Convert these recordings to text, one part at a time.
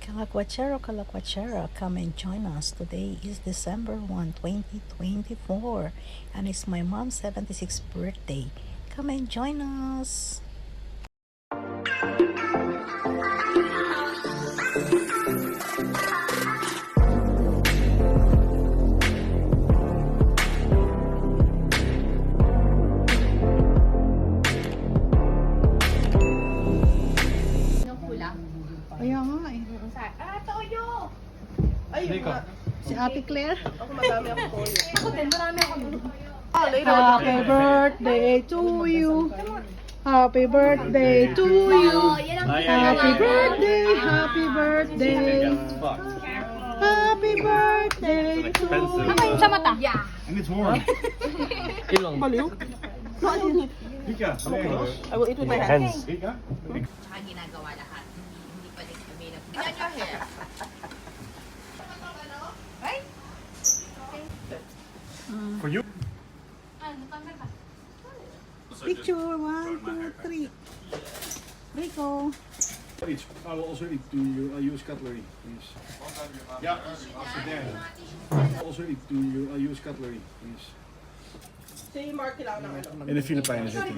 Kalakwachero, Kalakwachero, come and join us. Today is December 1, 2024, and it's my mom's 76th birthday. Come and join us. Kaya nga eh. Toyo! Ay, Si Ate Claire. ako madami akong toyo. Ako din, marami ako. Happy birthday to you. Happy birthday to you. Happy birthday, happy birthday. Happy birthday to you. Ano yung sa mata? Yeah. And it's warm. Baliw. Vika, I will eat with my hands. Vika? Tsaka ginagawa lahat. Hindi pa din kami na. Tingnan nyo hair. Right? For you? Ano, tanggal ka? Picture, 1, 2, 3. Rico. I will also eat. Do you use cutlery, please? Yeah, also there. Also eat. Do you use cutlery, please? Si Mark kailangan ng ano. In de Filipijnen zitting.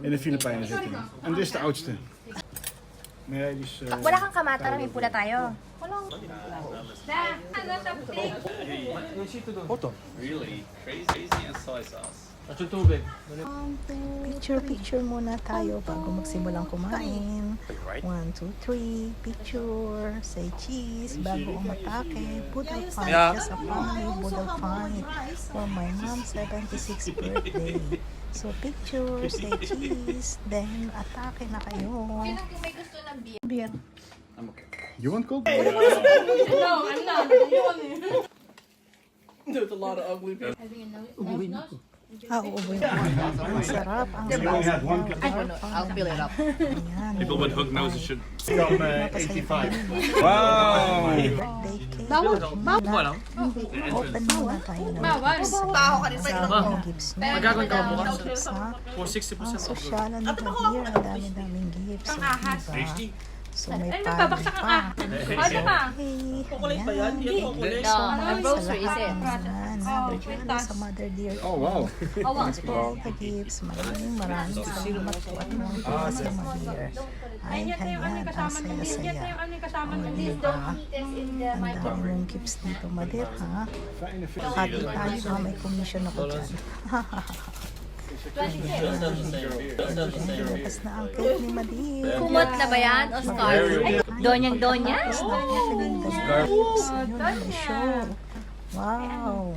In de Filipijnen zitting. En dit is de oudste. Nee, die is... Wala kang kamata, may pula tayo. Really crazy and soy sauce. Picture muna tayo bago magsimulang kumain. 1, 2, 3. Picture. Say cheese. Bago umatake. Boodle fight. Just a funny boodle fight for my mom's 76th birthday. So picture. Say cheese. Then atake na kayo. May gusto ng beer. Beer. You want cold? No, I'm not. There's a lot of ugly people. Uuwi na. Masarap ang had one I'll fill it up. Ayan. People with hook noses should. From 85. Wow! Birthday cake. Open muna tayo ng Taho ka rin sa Ang gifts niya. Magagawin ka ba bukas? Gifts, ha? For 60% off. Sosyalan ni Javier. Ang dami-daming gifts. So, diba? So, may party pa. Ano pa? Hey, Chocolate ba yan? Yan chocolate. So, No, mahal sa grocery, lahat is it? ng mga sa Mother Dear. Oh, wow. Thanks for all the gifts. Maraming salamat po at mga tuwa sa mga dear. Ay, ayan, ang saya-saya. O, diba? Ang dami mong gifts dito, Madir, ha? Hati tayo, ha? May commission ako dyan. Lakas na ang cake ni Madir. Kumot na ba yan? O star? Donyang-donya? It's not opening the gifts. Ayun, may show. Wow.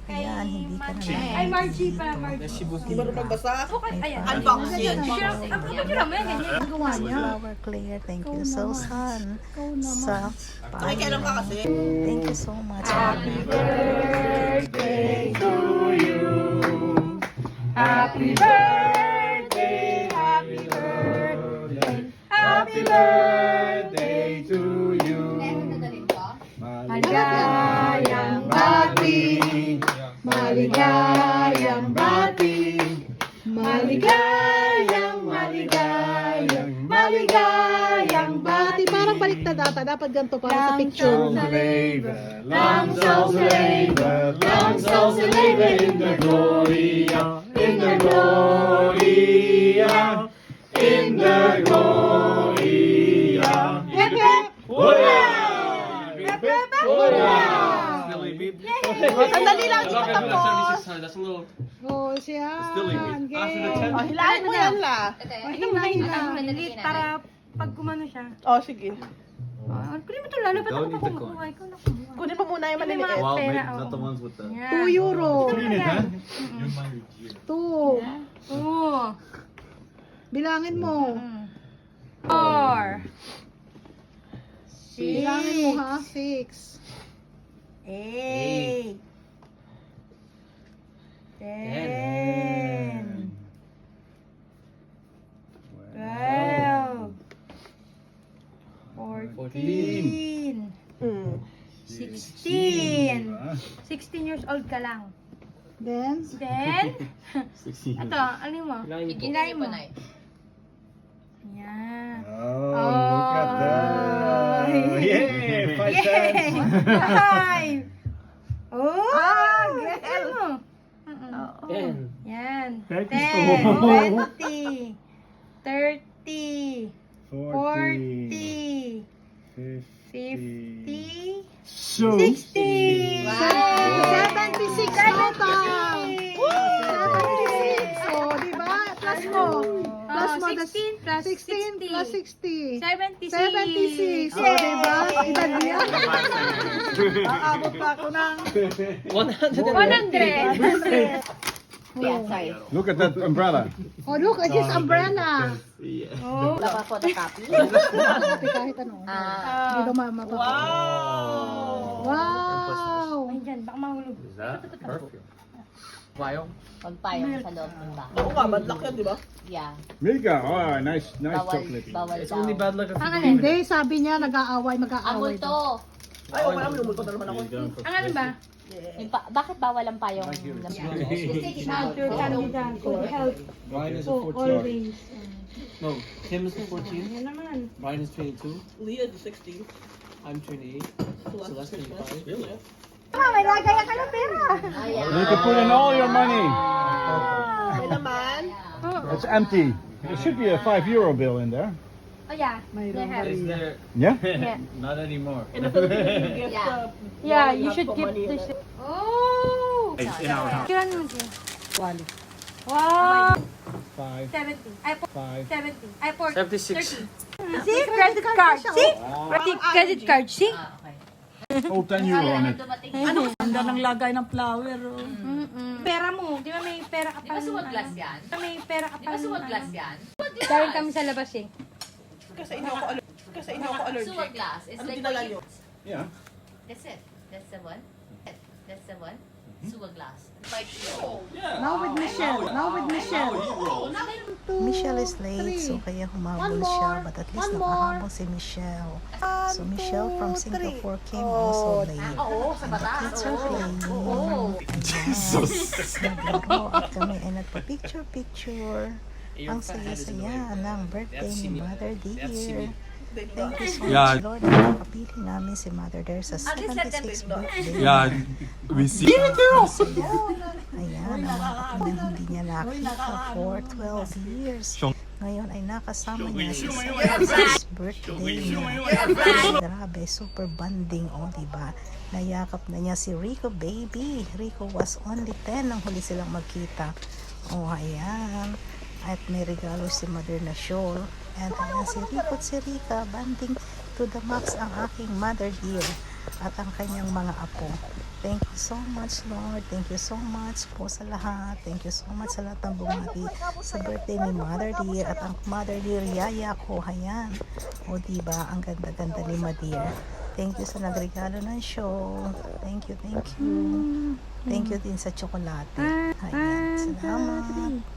Ayan, hindi ka na Ay, Margie pa, Margie. Di ba rin magbasa? Ayan. Unboxing. Ang picture mo yan, ganyan. Gawa niya. Flower Claire, thank you Susan. Sa Ay, kailan ka kasi? Thank you so much. Happy birthday to you. Happy birthday, happy birthday, happy birthday to you. Maligayang bati, maligayang bati, maligayang bati. Parang baliktad ata, dapat ganito para sa picture. Lang zal ze leven, lang zal ze leven in de gloria, in de gloria, in de gloria. Hep, hep. Hoera! Hep, hep, hep. Hoera! Sandali lang, hindi pa tapos. That's a little. Oh, siya. Oh, hilahin mo yan la. Para pag kumano siya. Oh, sige. Kunin mo ito, lalo pa ako kumukuha. Ikaw na kumuha. Kunin mo muna yung maliliit. Wow, Pera, not the ones with the. 2 euro. Clean it, huh? 2. Oo. Bilangin mo. 4. Bilangin mo ha. 6. 8. 10. 12. 14. 16. 16 years old ka lang. Then, Then, ito, ano mo? Iginahin mo. Yan. Oh, look at that. Yeah, 5 cents. 5. Oh! Galing mo. Yan. 30. 10, 20, 30, 40, 50, 60. 76 total. 76. Oh, di ba? Plus mo. Plus mo. 16 plus 16 plus 60. 76. 76. Oh, di ba? Edad niya. Aabot pa ako ng 100. Yeah, sorry. Look at that umbrella. Oh, look at his umbrella. Oh, Wala pa photocopy. kahit ano. Ah, Dito mapapakita. Wow! Ay, dyan. Baka mahulog. Is that perfect? Payong? magpayong sa loob ng bahay. Ako nga, bad luck yan, di ba? Yeah. Milka, oh, nice Bawal, chocolate. bawal It's daw. only bad luck if you Ang believe Hindi, it. sabi niya nag-aaway, Ang mag-aaway. multo. Ay, okay lang, minumulto na naman ako. Ang ano ba? Bakit bawal ang payong? Shelter, candida, good health. Mine is a Oh, 14. always. No, Kim is 14. Yan naman. Mine is 22. Leah is 16. I'm 28. So that's 25. Really? May nagaya ka ng pera. You can put in all your money. Ay naman. It's empty. There should be a €5 bill in there. Oh, yeah. They have. Is there? Yeah? Yeah. Not anymore. In the Philippines, you get Yeah. Yeah, you you have should for give money in this. it. Oh! In our house. Kailan mo siya? Wow! 5, 70. Ay, 5. 70. Ay, 40. 76. See? Credit card. See? Credit card. See? Ah, okay. Oh, €10 on it. Dumating. Ganda ng lagay ng flower. Oh. Pera mo. Di ba may pera ka Di pa? ba suwag glass yan? May pera ka Di pa. ba suwag glass yan? Galing kami sa labas eh. Kasi inyo ako allergic. Suwag glass. It's Ano like dinala what nyo? you... Yeah. That's it. That's the one. That's the one. Suwag glass. Now with Michelle. Now with Michelle. Michelle is late, so kaya humabol siya. But at least nakahabol si Michelle. So Michelle from Singapore came also late. Oo, sa batas. Kids are playing. Naglaro at kami ay nagpa-picture-picture. Ang saya-saya ng birthday ni Mother Dear. Thank you so much, Lord. Nakapili namin si Mother Dear sa 76th birthday. Yeah, we see. Ayan, ang mga kapatid na hindi niya nakita for 12 years. Ngayon ay nakasama niya sa 76th birthday niya. Grabe, super bonding, o diba? Nayakap na niya si Rico baby. Rico was only 10 nang huli silang magkita. Oh, ayan. At may regalo si Mother na shawl. And ayan si Rico at si Rika, banding to the max ang aking Mother Dear at ang kanyang mga apo. Thank you so much, Lord. Thank you so much po sa lahat. Thank you so much sa lahat ng bumati sa birthday ni Mother Dear at ang Mother Dear yaya ko. Ayan. O diba, ang ganda-ganda ni Mother. Thank you sa nagregalo ng show. Thank you, thank you. Thank you din sa tsokolate. Ayan, salamat.